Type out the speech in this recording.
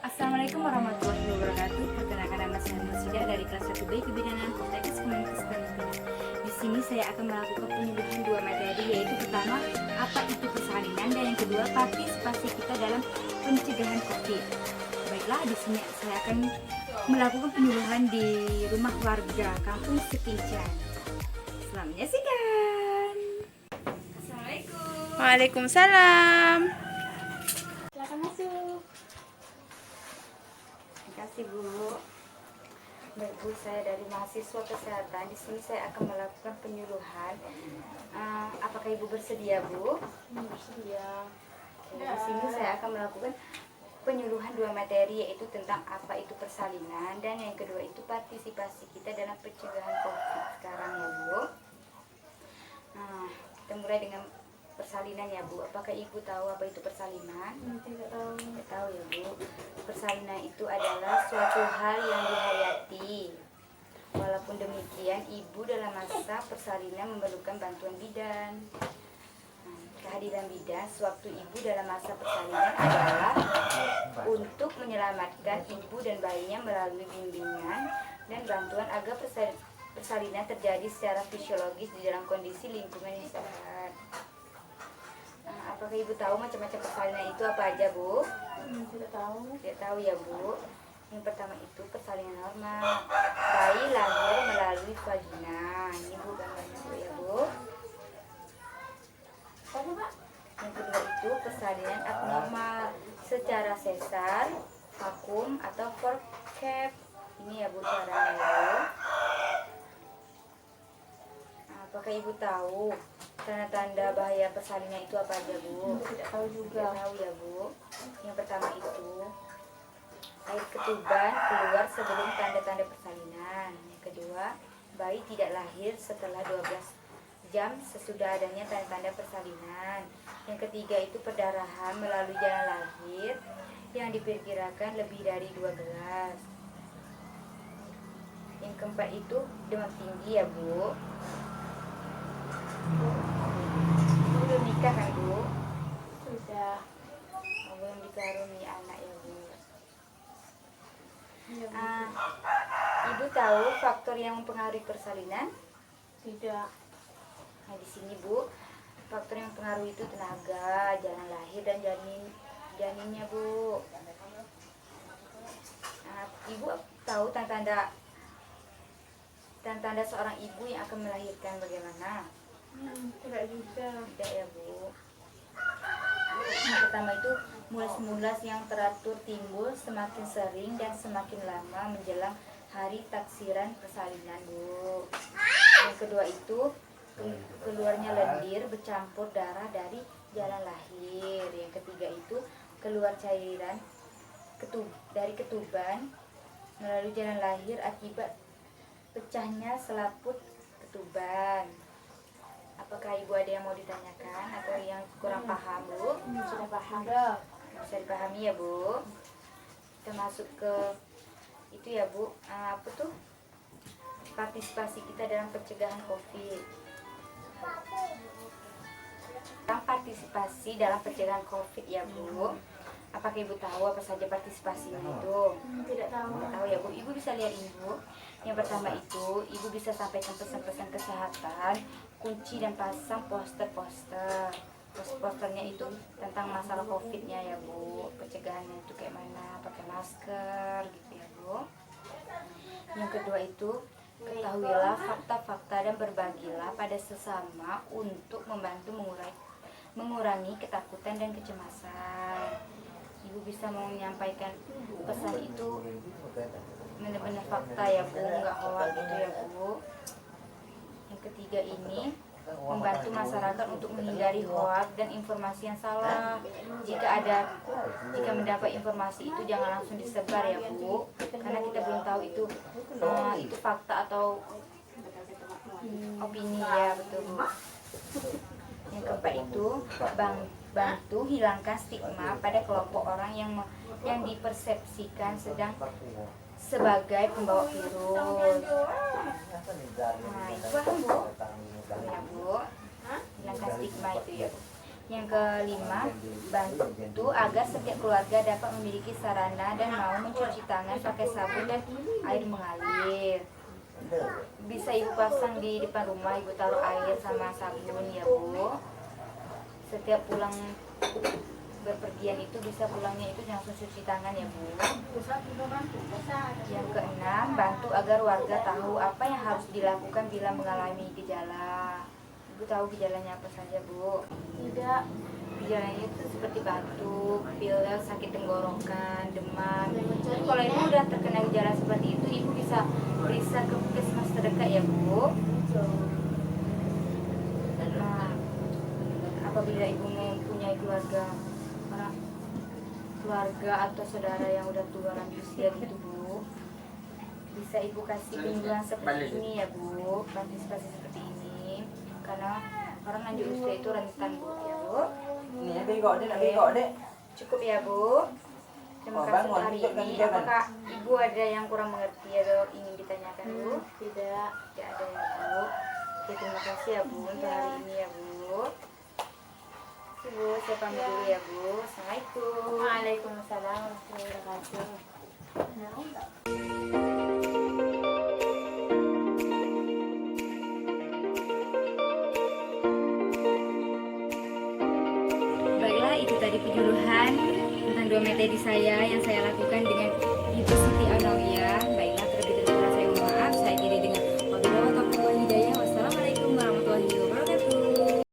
Assalamualaikum warahmatullahi wabarakatuh. Perkenalkan, nama saya Nursidah dari kelas 1B Kebidanan Komunitas Komunitas Penelitian. Di sini saya akan melakukan penyuluhan dua materi, yaitu pertama, apa itu persalinan, dan yang kedua, partisipasi kita dalam pencegahan COVID. Baiklah, di sini saya akan melakukan penyuluhan di rumah warga Kampung Sepincan. Selamat menyaksikan. Assalamualaikum. Waalaikumsalam. Silakan masuk. Terima kasih, Bu. Baik, Bu, saya dari mahasiswa kesehatan. Di sini saya akan melakukan penyuluhan. Apakah Ibu bersedia, Bu? Bersedia. Oke, di sini saya akan melakukan penyuluhan dua materi, yaitu tentang apa itu persalinan, dan yang kedua itu partisipasi kita dalam pencegahan COVID sekarang, ya, Bu. Kita mulai dengan persalinan, ya, Bu. Apakah Ibu tahu apa itu persalinan? Tidak tahu. Tidak tahu, ya, Bu. Persalinan itu adalah suatu hal yang dihayati. Walaupun demikian, Ibu dalam masa persalinan memerlukan bantuan bidan. Kehadiran bidan sewaktu Ibu dalam masa persalinan adalah untuk menyelamatkan Ibu dan bayinya melalui bimbingan dan bantuan agar persalinan terjadi secara fisiologis di dalam kondisi lingkungan yang sehat. Apakah Ibu tahu macam-macam persalinan itu apa aja, Bu? Tidak tahu. Tidak tahu, ya, Bu. Yang pertama itu persalinan normal. Bayi lahir melalui vagina. Ini Bu gambarnya, Bu, ya, Bu. Yang kedua itu persalinan abnormal secara sesar, vakum atau forceps. Ini, ya, Bu, caranya, ya, Bu. Apakah Ibu tahu tanda-tanda bahaya persalinan itu apa aja, Bu? Tidak tahu juga. Tidak tahu, ya, Bu. Yang pertama itu air ketuban keluar sebelum tanda-tanda persalinan. Yang kedua, bayi tidak lahir setelah 12 jam sesudah adanya tanda-tanda persalinan. Yang ketiga itu perdarahan melalui jalan lahir yang diperkirakan lebih dari 2 gelas. Yang keempat itu demam tinggi, ya, Bu. Belum nikah kan, Bu? Sudah. Belum dikaruniai anak, ya, Bu. Ibu tahu faktor yang mempengaruhi persalinan? Tidak. Nah, di sini, Bu, faktor yang mempengaruhi itu tenaga, jalan lahir, dan janinnya, Bu. Ibu tahu tanda-tanda seorang ibu yang akan melahirkan bagaimana? Tidak juga. Tidak, ya, Bu. Yang pertama itu mulas-mulas yang teratur timbul semakin sering dan semakin lama menjelang hari taksiran persalinan, Bu. Yang kedua itu keluarnya lendir bercampur darah dari jalan lahir. Yang ketiga itu keluar cairan dari ketuban melalui jalan lahir akibat pecahnya selaput ketuban. Apakah Ibu ada yang mau ditanyakan atau yang kurang paham, Bu? Sudah paham. Bisa dipahami, ya, Bu. Kita masuk ke itu, ya, Bu. Apa tuh? Partisipasi kita dalam pencegahan COVID. Partisipasi dalam pencegahan COVID, ya, Bu. Apakah Ibu tahu apa saja partisipasinya itu? Tidak tahu. Tidak tahu, ya, Bu. Ibu bisa lihat ini, Bu. Yang pertama itu, Ibu bisa sampaikan pesan-pesan kesehatan, kunci dan pasang poster-poster. Posternya itu tentang masalah COVID-nya, ya, Bu. Pencegahannya itu kayak mana, pakai masker gitu, ya, Bu. Yang kedua itu, ketahuilah fakta-fakta dan berbagilah pada sesama untuk membantu mengurangi ketakutan dan kecemasan. Ibu bisa menyampaikan pesan itu benar-benar fakta, ya, Bu, nggak hoax gitu, ya, Bu. Yang ketiga ini membantu masyarakat untuk menghindari hoax dan informasi yang salah. Jika mendapat informasi itu jangan langsung disebar, ya, Bu, karena kita belum tahu itu fakta atau opini, ya, betul, Bu. Yang keempat itu bantu hilangkan stigma pada kelompok orang yang dipersepsikan sedang sebagai pembawa virus. Nah, itu paham, Bu? Ya, Bu. Hilangkan stigma itu, ya. Yang kelima, bantu agar setiap keluarga dapat memiliki sarana dan mau mencuci tangan pakai sabun dan air mengalir. Bisa ibu pasang di depan rumah, ibu taruh air sama sabun ya bu. Setiap pulang berpergian itu bisa pulangnya itu langsung cuci tangan ya bu. Yang keenam, bantu agar warga tahu apa yang harus dilakukan bila mengalami gejala. Ibu tahu gejalanya apa saja bu? Tidak. Gejalanya itu seperti batuk, pilek, sakit tenggorokan, demam. Jadi kalau ibu udah terkena gejala seperti itu, ibu bisa periksa ke puskesmas terdekat ya bu. Nah, apabila ibu mempunyai keluarga atau saudara yang udah tua lanjut usia gitu bu, bisa ibu kasih bimbingan seperti ini ya bu, partisipasi seperti ini, karena orang lanjut usia itu rentan bu ya bu. Nih, bengok dia nak bengok dek. Cukup ya bu. Terima kasih untuk hari ini. Apakah ibu ada yang kurang mengerti atau ingin ditanyakan bu? Tidak. Tidak ada ya bu. Oke, terima kasih ya bu untuk hari ini ya bu. Bu, saya pamit dulu ya bu. Assalamualaikum. Waalaikumsalam warahmatullahi wabarakatuh. Baiklah, itu tadi penyuluhan tentang 2 metode saya yang saya lakukan dengan Ibu Siti Alawiyah. Baik.